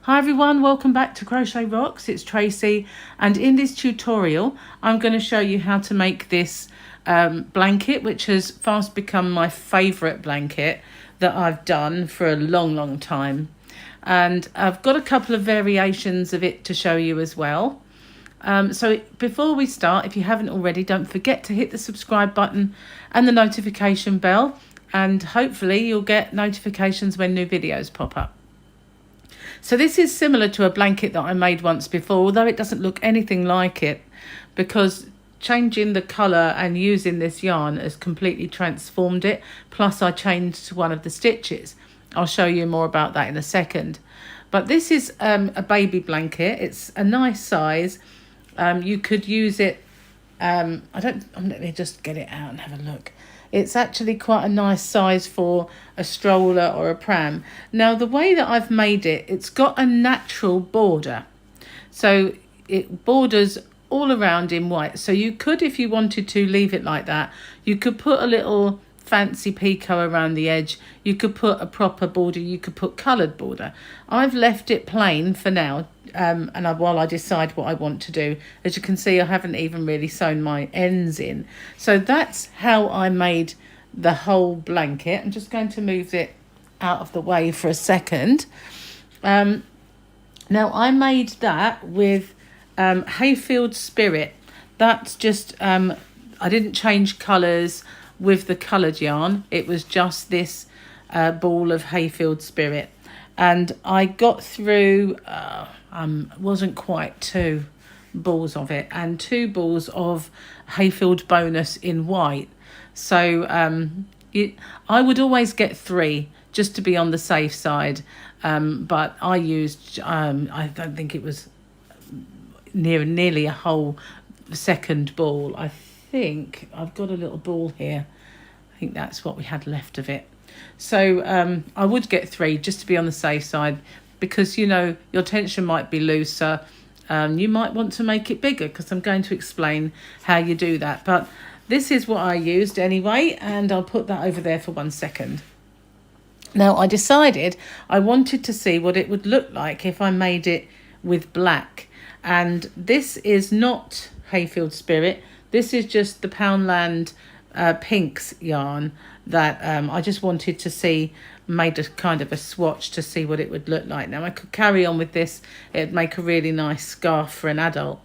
Hi everyone, welcome back to Crochet Rocks. It's Tracy, and in this tutorial I'm going to show you how to make this blanket, which has fast become my favourite blanket that I've done for a long time. And I've got a couple of variations of it to show you as well. So before we start, if you haven't already, don't forget to hit the subscribe button and the notification bell, and hopefully you'll get notifications when new videos pop up. So this is similar to a blanket that I made once before, although it doesn't look anything like it, because changing the colour and using this yarn has completely transformed it. Plus I changed one of the stitches. I'll show you more about that in a second. But this is a baby blanket. It's a nice size. You could use it, let me just get it out and have a look. It's actually quite a nice size for a stroller or a pram. Now, the way that I've made it, it's got a natural border. So it borders all around in white. So you could, if you wanted to, leave it like that. You could put a little fancy picot around the edge. You could put a proper border. You could put coloured border. I've left it plain for now, while I decide what I want to do. As you can see, I haven't even really sewn my ends in. So that's how I made the whole blanket. I'm just going to move it out of the way for a second. Now I made that with Hayfield Spirit. That's just, I didn't change colours with the coloured yarn. It was just this ball of Hayfield Spirit. And I got through, wasn't quite 2 balls of it, and 2 balls of Hayfield Bonus in white. So I would always get 3 just to be on the safe side. But I used, I don't think it was nearly a whole second ball. I think I've got a little ball here. I think that's what we had left of it. So I would get 3 just to be on the safe side, because you know your tension might be looser. You might want to make it bigger, because I'm going to explain how you do that. But this is what I used anyway, and I'll put that over there for 1 second. Now I decided I wanted to see what it would look like if I made it with black. And this is not Hayfield Spirit. This is just the Poundland Pinks yarn that I just wanted to see, made a kind of a swatch to see what it would look like. Now I could carry on with this. It'd make a really nice scarf for an adult.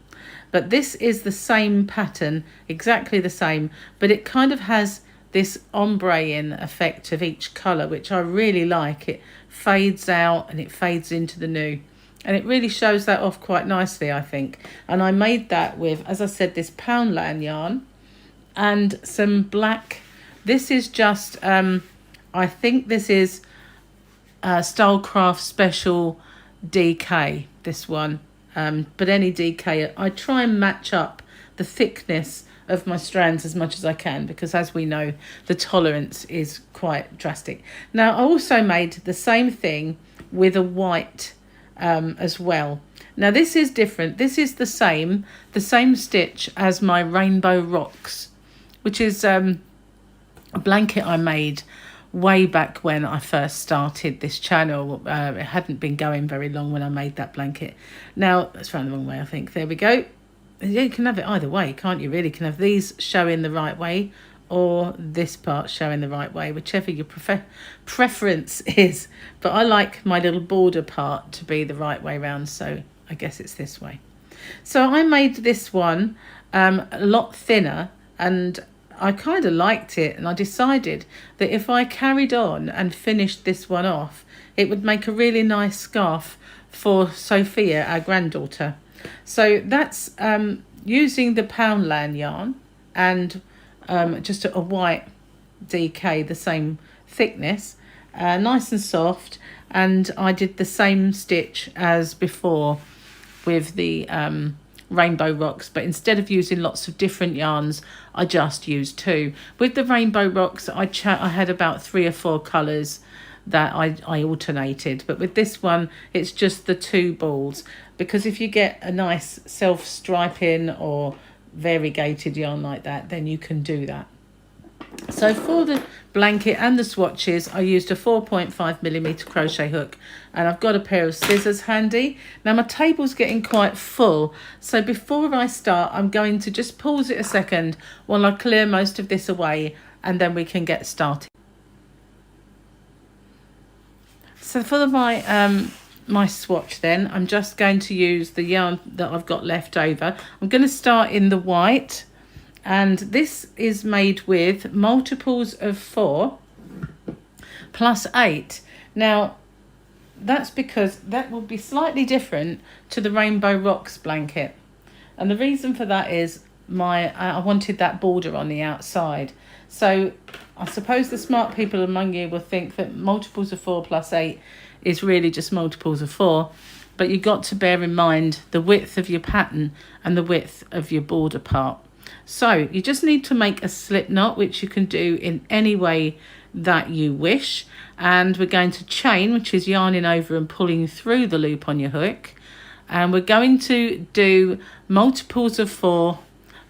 But this is the same pattern, exactly the same, but it kind of has this ombre-in effect of each colour, which I really like. It fades out and it fades into the new. And it really shows that off quite nicely, I think. And I made that with, as I said, this Poundland yarn and some black. This is just, I think this is Stylecraft Special DK, this one. But any DK, I try and match up the thickness of my strands as much as I can, because as we know, the tolerance is quite drastic. Now, I also made the same thing with a white as well. Now this is different. This is the same stitch as my Rainbow Rocks, which is a blanket I made way back when I first started this channel. It hadn't been going very long when I made that blanket. Now that's found the wrong way, I think. There we go. You can have it either way, can't you? Really, you can have these showing the right way or this part showing the right way, whichever your preference is. But I like my little border part to be the right way round, so I guess it's this way. So I made this one a lot thinner, and I kind of liked it, and I decided that if I carried on and finished this one off, it would make a really nice scarf for Sophia, our granddaughter. So that's using the Poundland yarn and just a white DK, the same thickness, nice and soft. And I did the same stitch as before with the Rainbow Rocks, but instead of using lots of different yarns, I just used 2. With the Rainbow Rocks, I had about 3 or 4 colours that I alternated, but with this one it's just the 2 balls, because if you get a nice self-striping or variegated yarn like that, then you can do that. So for the blanket and the swatches, I used a 4.5mm crochet hook, and I've got a pair of scissors handy. Now my table's getting quite full, so before I start, I'm going to just pause it a second while I clear most of this away, and then we can get started. So for my swatch then, I'm just going to use the yarn that I've got left over. I'm going to start in the white, and this is made with multiples of 4 plus 8. Now that's because that will be slightly different to the Rainbow Rocks blanket, and the reason for that is I wanted that border on the outside. So I suppose the smart people among you will think that multiples of 4 plus 8 is really just multiples of 4, but you've got to bear in mind the width of your pattern and the width of your border part. So you just need to make a slip knot, which you can do in any way that you wish, and we're going to chain, which is yarning over and pulling through the loop on your hook, and we're going to do multiples of 4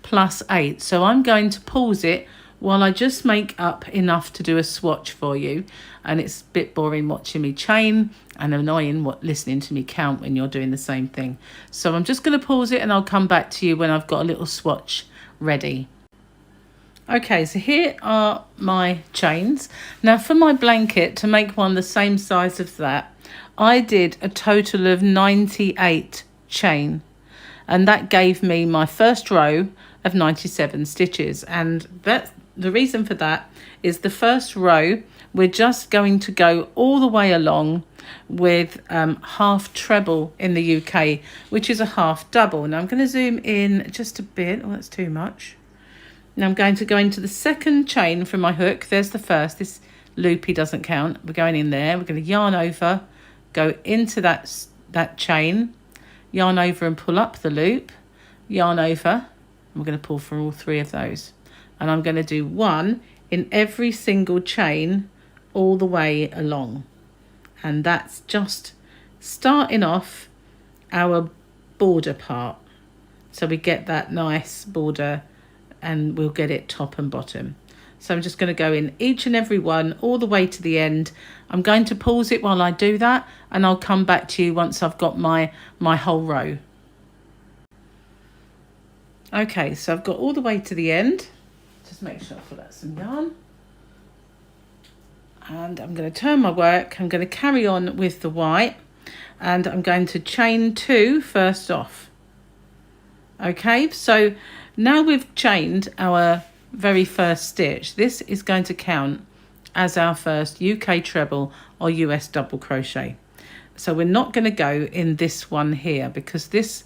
plus 8. So I'm going to pause it while I just make up enough to do a swatch for you, and it's a bit boring watching me chain and annoying listening to me count when you're doing the same thing. So I'm just going to pause it, and I'll come back to you when I've got a little swatch ready. Okay, so here are my chains. Now for my blanket, to make one the same size of that, I did a total of 98 chain, and that gave me my first row of 97 stitches. And the reason for that is the first row we're just going to go all the way along with half treble in the UK, which is a half double. Now I'm going to zoom in just a bit. Oh, that's too much. Now I'm going to go into the second chain from my hook. There's the first. This loopy doesn't count. We're going in there. We're going to yarn over, go into that chain, yarn over and pull up the loop, yarn over. We're going to pull for all 3 of those, and I'm going to do 1 in every single chain all the way along, and that's just starting off our border part, so we get that nice border, and we'll get it top and bottom. So I'm just going to go in each and every one all the way to the end. I'm going to pause it while I do that, and I'll come back to you once I've got my whole row. Okay, so I've got all the way to the end. Just make sure I pull out some yarn. And I'm going to turn my work. I'm going to carry on with the white, and I'm going to chain 2 first off. Okay, so now we've chained our very first stitch. This is going to count as our first UK treble or US double crochet. So we're not going to go in this one here, because this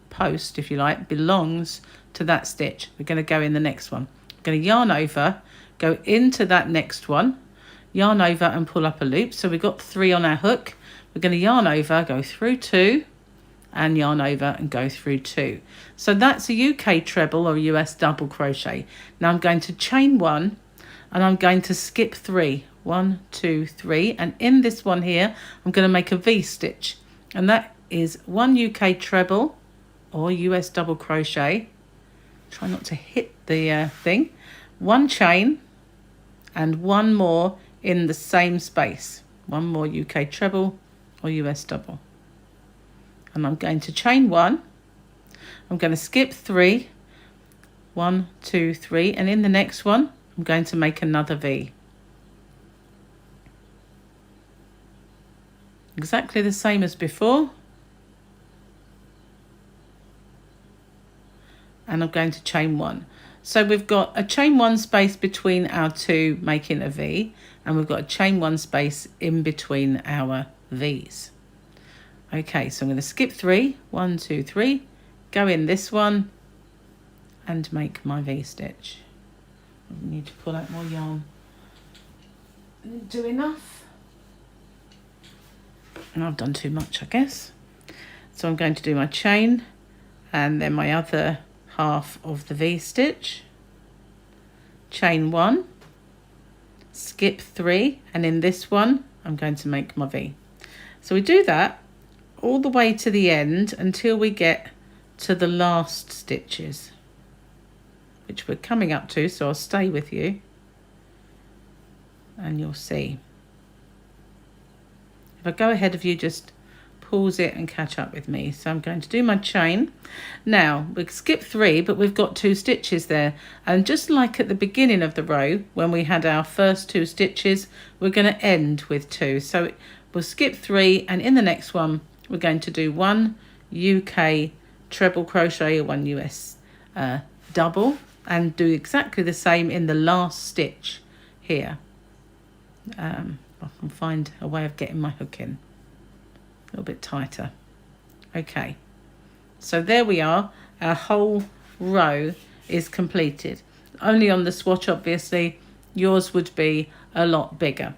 post, if you like, belongs to that stitch. We're going to go in the next one. I'm going to yarn over, go into that next one, yarn over and pull up a loop. So we've got 3 on our hook. We're going to yarn over, go through 2, and yarn over and go through 2. So that's a UK treble or US double crochet. Now I'm going to chain 1, and I'm going to skip 3. 1, 2, 3, and in this one here I'm going to make a V stitch, and that is 1 UK treble or US double crochet. Try not to hit the thing. 1 chain and 1 more in the same space. 1 more UK treble or US double. And I'm going to chain 1. I'm going to skip 3. 1, 2, 3, and in the next one I'm going to make another V. Exactly the same as before. And I'm going to chain 1. So we've got a chain 1 space between our 2 making a V, and we've got a chain 1 space in between our V's. Okay, so I'm going to skip 3, 1, 2, 3, go in this one and make my V stitch. I need to pull out more yarn. Didn't do enough. And I've done too much, I guess. So I'm going to do my chain and then my other half of the V stitch, chain 1, skip 3, and in this one I'm going to make my V. So we do that all the way to the end until we get to the last stitches, which we're coming up to, so I'll stay with you. and you'll see. If I go ahead of you, just pause it and catch up with me. So I'm going to do my chain. Now we skip 3, but we've got 2 stitches there, and just like at the beginning of the row when we had our first 2 stitches, we're going to end with 2. So we'll skip 3, and in the next one we're going to do 1 UK treble crochet or 1 US double, and do exactly the same in the last stitch here. I can find a way of getting my hook in a little bit tighter. Okay, so there we are. Our whole row is completed. Only on the swatch, obviously. Yours would be a lot bigger.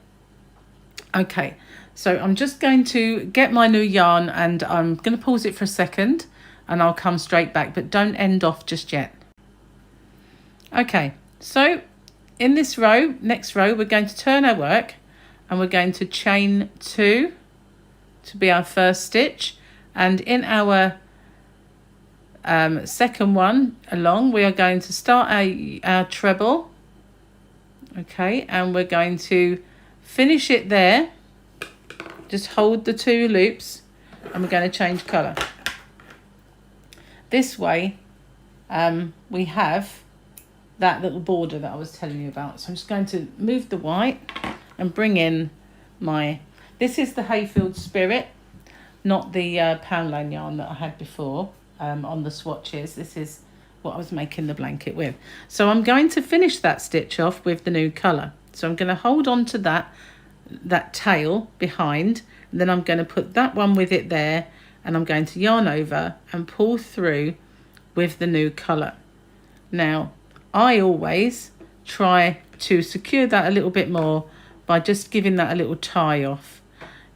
Okay, so I'm just going to get my new yarn, and I'm going to pause it for a second, and I'll come straight back, but don't end off just yet. Okay, so in this row, next row, we're going to turn our work, and we're going to chain 2 to be our first stitch, and in our second one along, we are going to start our treble. Okay, and we're going to finish it there. Just hold the 2 loops, and we're going to change colour. This way we have that little border that I was telling you about. So I'm just going to move the white and bring in my, this is the Hayfield Spirit, not the Poundland yarn that I had before on the swatches. This is what I was making the blanket with. So I'm going to finish that stitch off with the new colour. So I'm going to hold on to that tail behind, and then I'm going to put that one with it there, and I'm going to yarn over and pull through with the new colour. Now I always try to secure that a little bit more by just giving that a little tie off.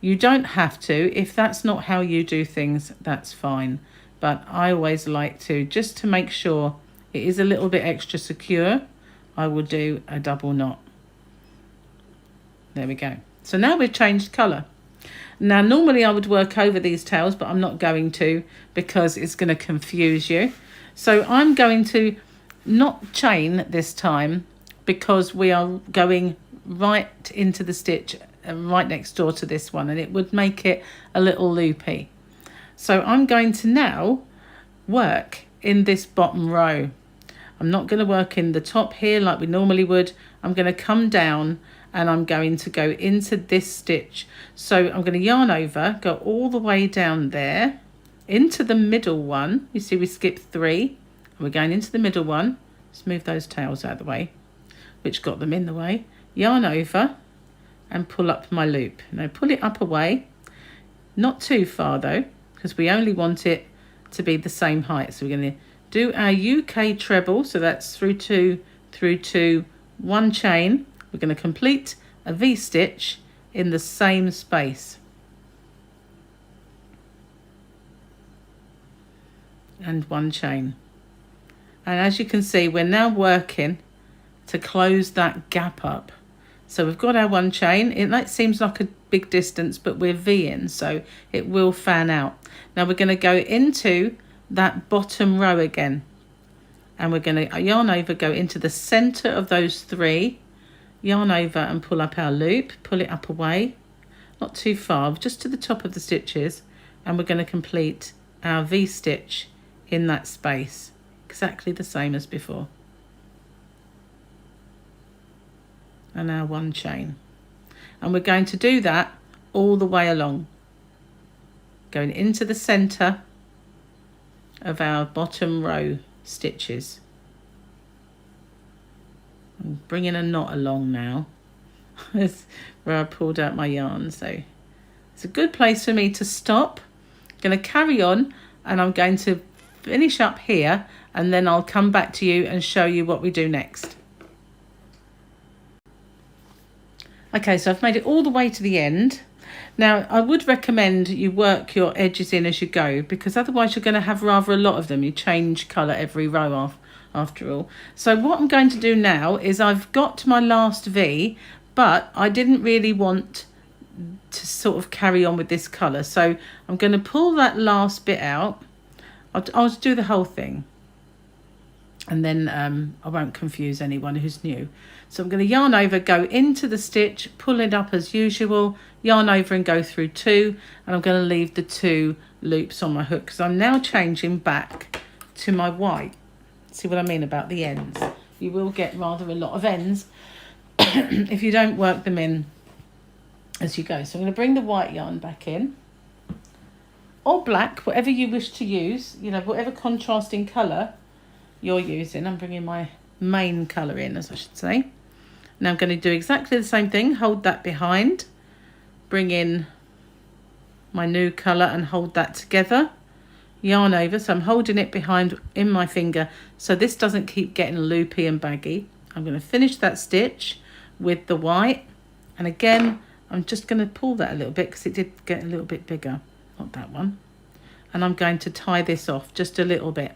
You don't have to. If that's not how you do things, that's fine. But I always like to, just to make sure it is a little bit extra secure, I will do a double knot. There we go. So now we've changed colour. Now normally I would work over these tails, but I'm not going to, because it's going to confuse you. So I'm going to not chain this time, because we are going right into the stitch right next door to this one, and it would make it a little loopy. So I'm going to now work in this bottom row. I'm not going to work in the top here like we normally would. I'm going to come down, and I'm going to go into this stitch. So I'm going to yarn over, go all the way down there into the middle one. You see we skipped 3, and we're going into the middle one. Let's move those tails out of the way, which got them in the way. Yarn over and pull up my loop. Now pull it up away, not too far though, because we only want it to be the same height. So we're going to do our UK treble, so that's through 2, 1 chain. We're going to complete a V-stitch in the same space. And 1 chain. And as you can see, we're now working to close that gap up. So we've got our 1 chain. It seems like a big distance, but we're V-ing, so it will fan out. Now we're going to go into that bottom row again, and we're going to yarn over, go into the center of those 3, yarn over and pull up our loop, pull it up away, not too far, just to the top of the stitches, and we're going to complete our V-stitch in that space, exactly the same as before. And our 1 chain, and we're going to do that all the way along, going into the center of our bottom row stitches. I'm bringing a knot along now. That's where I pulled out my yarn, so it's a good place for me to stop. I'm going to carry on, and I'm going to finish up here, and then I'll come back to you and show you what we do next. Okay, so I've made it all the way to the end. Now, I would recommend you work your edges in as you go, because otherwise you're going to have rather a lot of them. You change colour every row after all. So what I'm going to do now is I've got to my last V, but I didn't really want to sort of carry on with this colour. So I'm going to pull that last bit out. I'll do the whole thing. and then I won't confuse anyone who's new. So I'm going to yarn over, go into the stitch, pull it up as usual, yarn over and go through 2, and I'm going to leave the 2 loops on my hook because I'm now changing back to my white. See what I mean about the ends? You will get rather a lot of ends if you don't work them in as you go. So I'm going to bring the white yarn back in, or black, whatever you wish to use, you know, whatever contrasting colour you're using. I'm bringing my main colour in, as I should say. Now I'm going to do exactly the same thing, hold that behind, bring in my new colour and hold that together, yarn over, so I'm holding it behind in my finger so this doesn't keep getting loopy and baggy. I'm going to finish that stitch with the white, and again I'm just going to pull that a little bit because it did get a little bit bigger, not that one, and I'm going to tie this off just a little bit.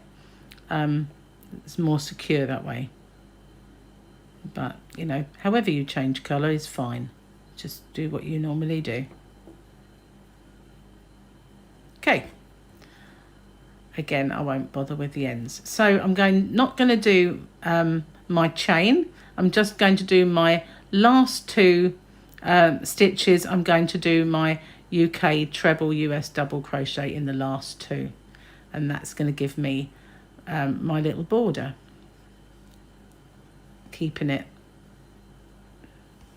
It's more secure that way, but you know, however you change colour is fine, just do what you normally do. Okay, again I won't bother with the ends, so I'm not going to do my chain. I'm just going to do my last 2 stitches. I'm going to do my UK treble US double crochet in the last 2, and that's going to give me my little border, keeping it,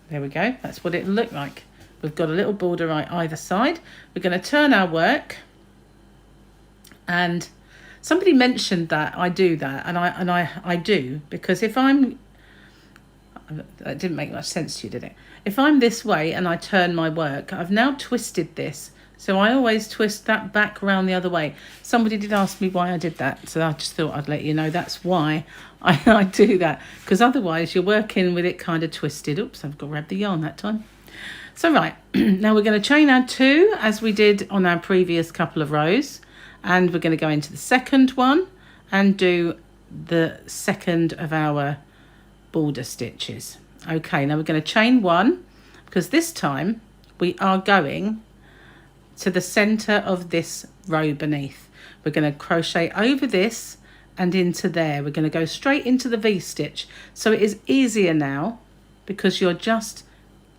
there we go, that's what it'll look like. We've got a little border right either side. We're going to turn our work, and somebody mentioned that I do that, and I do, because if I'm, that didn't make much sense to you, did it? If I'm this way and I turn my work, I've now twisted this, so I always twist that back around the other way. Somebody did ask me why I did that, so I just thought I'd let you know that's why I do that, because otherwise you're working with it kind of twisted. Oops, I've got to grab the yarn that time. So right, now we're going to chain our 2 as we did on our previous couple of rows, and we're going to go into the second one and do the second of our border stitches. Okay, now we're going to chain 1 because this time we are going to the center of this row beneath. We're going to crochet over this and into there. We're going to go straight into the V-stitch, so it is easier now because you're just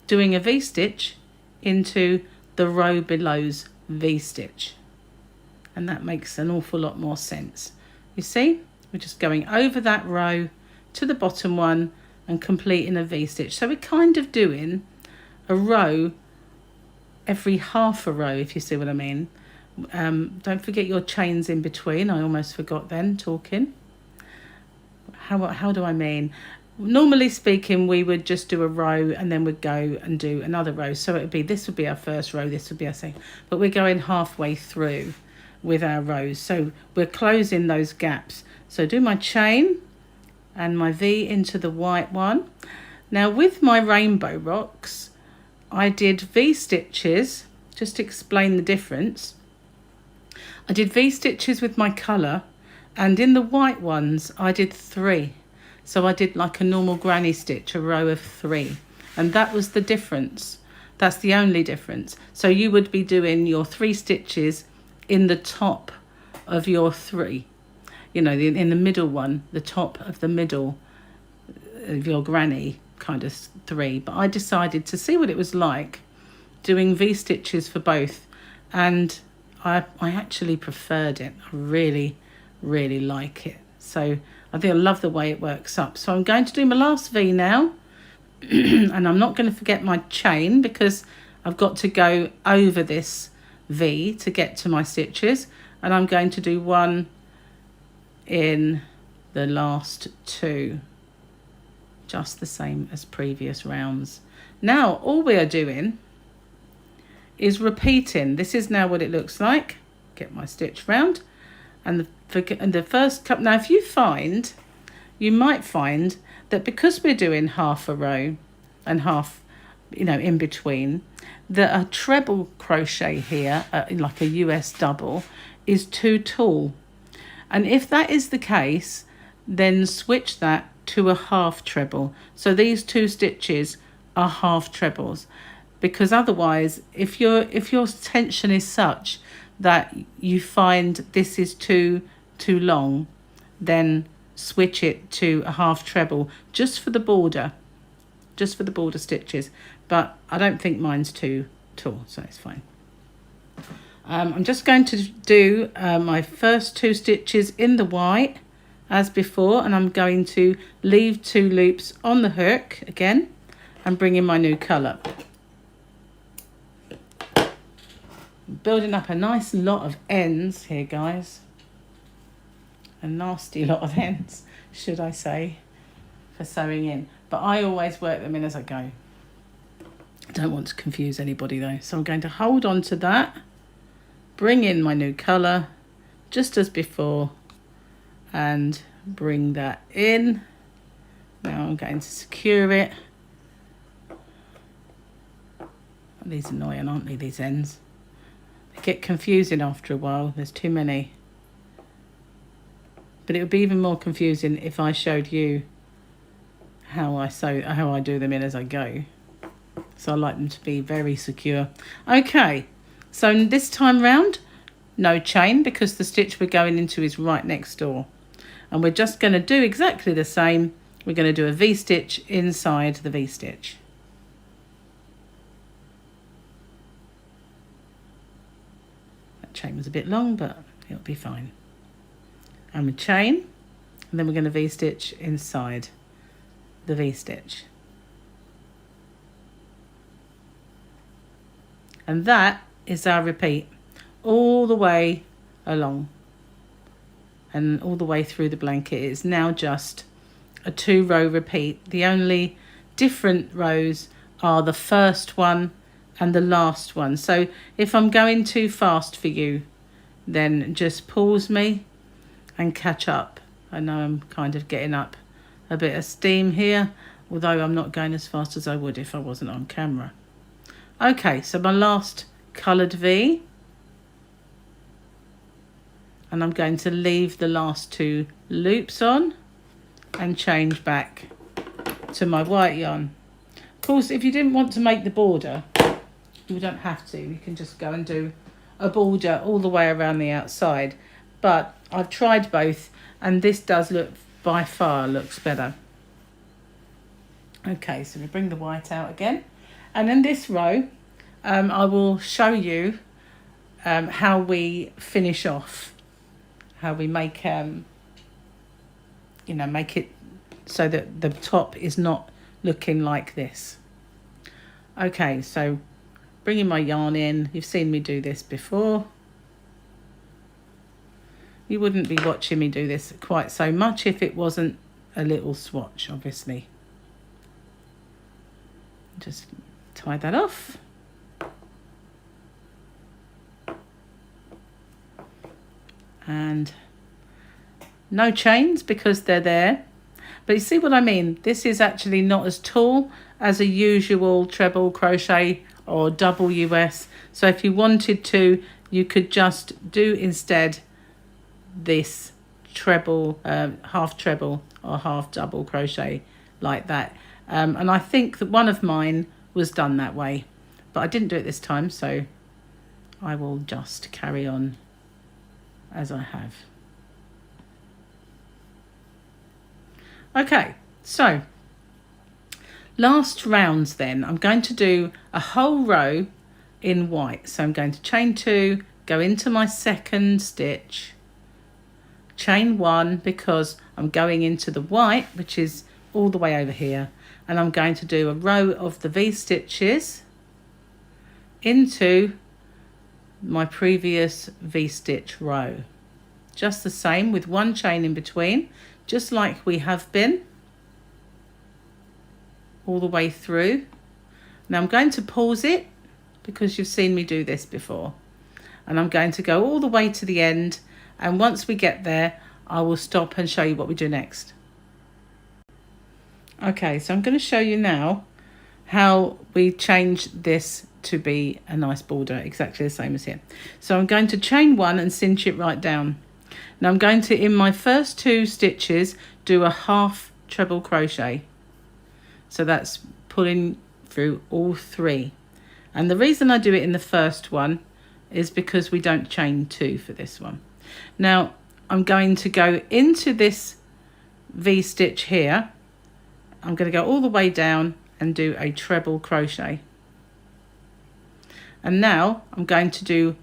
doing a V-stitch into the row below's V-stitch, and that makes an awful lot more sense. You see, we're just going over that row to the bottom one and completing a V-stitch. So we're kind of doing a row every half a row, if you see what I mean. Don't forget your chains in between. I almost forgot then talking. How do I mean? Normally speaking, we would just do a row and then we'd go and do another row. So it would be, this would be our first row, this would be our second. But we're going halfway through with our rows. So we're closing those gaps. So do my chain and my V into the white one. Now with my rainbow rocks, I did V-stitches, just to explain the difference. I did V-stitches with my colour, and in the white ones I did 3. So I did like a normal granny stitch, a row of 3, and that was the difference. That's the only difference. So you would be doing your 3 stitches in the top of your 3, you know, in the middle one, the top of the middle of your granny kind of 3. But I decided to see what it was like doing V-stitches for both, and I actually preferred it. I really like it. So I think I love the way it works up. So I'm going to do my last V now and I'm not going to forget my chain because I've got to go over this V to get to my stitches, and I'm going to do 1 in the last 2, just the same as previous rounds. Now all we are doing is repeating. This is now what it looks like. Get my stitch round, and the first couple. Now if you might find that because we're doing half a row and half, you know, in between, that a treble crochet here, like a US double, is too tall. And if that is the case, then switch that to a half treble. So these 2 stitches are half trebles, because otherwise if your tension is such that you find this is too long, then switch it to a half treble just for the border, stitches, but I don't think mine's too tall, so it's fine. I'm just going to do my first 2 stitches in the white as before, and I'm going to leave 2 loops on the hook again and bring in my new colour. Building up a nice lot of ends here, guys. A nasty lot of ends, should I say, for sewing in. But I always work them in as I go. I don't want to confuse anybody though. So I'm going to hold on to that, bring in my new colour, just as before, and bring that in. Now I'm going to secure it. These are annoying, aren't they, these ends? They get confusing after a while. There's too many. But it would be even more confusing if I showed you how I do them in as I go. So I like them to be very secure. Okay, so this time round, no chain because the stitch we're going into is right next door. And we're just going to do exactly the same. We're going to do a V-stitch inside the V-stitch. That chain was a bit long, but it'll be fine. And a chain, and then we're going to V-stitch inside the V-stitch. And that is our repeat all the way along and all the way through the blanket. It's now just a 2-row repeat. The only different rows are the first one and the last one. So if I'm going too fast for you, then just pause me and catch up. I know I'm kind of getting up a bit of steam here, although I'm not going as fast as I would if I wasn't on camera. Okay, so my last coloured V, and I'm going to leave the last 2 loops on and change back to my white yarn. Of course, if you didn't want to make the border, you don't have to. You can just go and do a border all the way around the outside. But I've tried both, and this does look, by far, looks better. Okay, so we bring the white out again. And in this row, I will show you how we finish off, how we make, make it so that the top is not looking like this. Okay, so bringing my yarn in. You've seen me do this before. You wouldn't be watching me do this quite so much if it wasn't a little swatch, obviously. Just tie that off. And no chains because they're there. But you see what I mean? This is actually not as tall as a usual treble crochet or double US. So if you wanted to, you could just do instead this treble, half treble or half double crochet like that. And I think that one of mine was done that way, but I didn't do it this time, so I will just carry on as I have. Okay, so last rounds then, I'm going to do a whole row in white. So I'm going to chain 2, go into my second stitch, chain 1 because I'm going into the white, which is all the way over here, and I'm going to do a row of the V stitches into my previous V stitch row, just the same with 1 chain in between, just like we have been all the way through. Now I'm going to pause it because you've seen me do this before, and I'm going to go all the way to the end, and once we get there I will stop and show you what we do next. Okay, so I'm going to show you now how we change this to be a nice border, exactly the same as here. So I'm going to chain 1 and cinch it right down. Now I'm going to, in my first 2 stitches, do a half treble crochet. So that's pulling through all 3. And the reason I do it in the first one is because we don't chain 2 for this one. Now I'm going to go into this V stitch here, I'm going to go all the way down and do a treble crochet. And now I'm going to do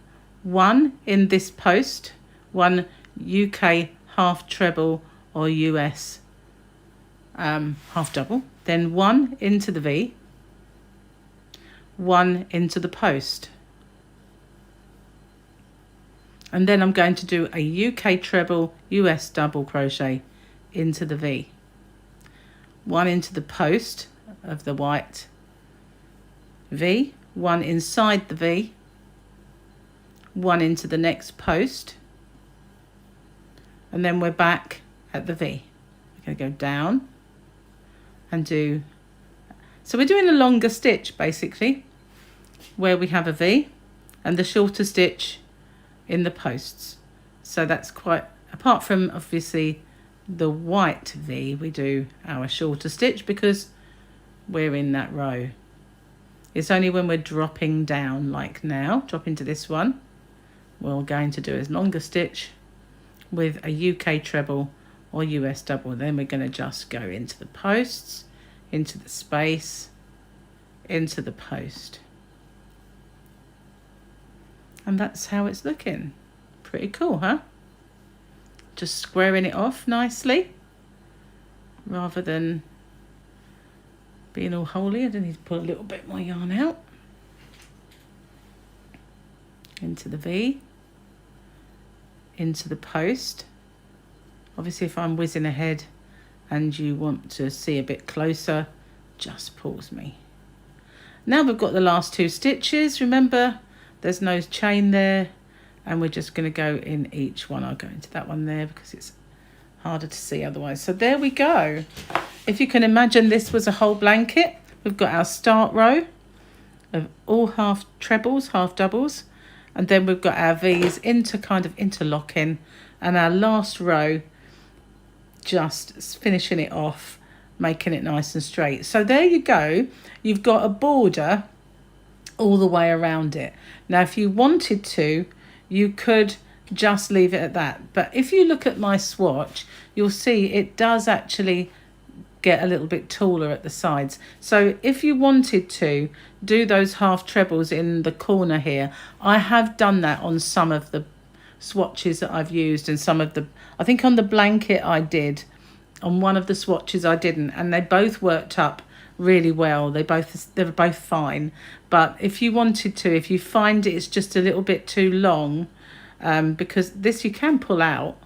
one in this post, one UK half treble or US half double, then one into the V, one into the post, and then I'm going to do a UK treble US double crochet into the V, one into the post of the white V, one inside the V, one into the next post, and then we're back at the V. We're going to go down and do, so we're doing a longer stitch basically where we have a V and the shorter stitch in the posts. So that's quite, apart from obviously the white V, we do our shorter stitch because we're in that row. It's only when we're dropping down, like now, drop into this one, we're going to do a longer stitch with a UK treble or US double. Then we're going to just go into the posts, into the space, into the post. And that's how it's looking. Pretty cool, huh? Just squaring it off nicely rather than being all holy. I do need to pull a little bit more yarn out. Into the V, into the post. Obviously if I'm whizzing ahead and you want to see a bit closer, just pause me. Now we've got the last two stitches. Remember, there's no chain there, and we're just going to go in each one. I'll go into that one there because it's harder to see otherwise. So there we go. If you can imagine this was a whole blanket, we've got our start row of all half trebles, half doubles, and then we've got our V's into kind of interlocking, and our last row just finishing it off, making it nice and straight. So there you go. You've got a border all the way around it. Now if you wanted to, you could just leave it at that, but if you look at my swatch, you'll see it does actually get a little bit taller at the sides. So if you wanted to do those half trebles in the corner here, I have done that on some of the swatches that I've used, and some of the, I think on the blanket I did, on one of the swatches I didn't, and they both worked up really well. They were both fine. But if you wanted to, if you find it's just a little bit too long, because this you can pull out,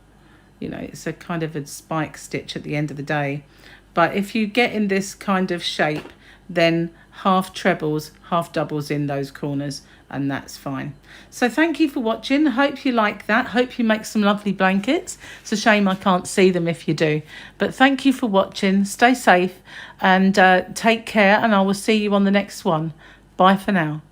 you know, it's a kind of a spike stitch at the end of the day. But if you get in this kind of shape, then half trebles, half doubles in those corners, and that's fine. So thank you for watching. Hope you like that. Hope you make some lovely blankets. It's a shame I can't see them if you do. But thank you for watching. Stay safe and take care, and I will see you on the next one. Bye for now.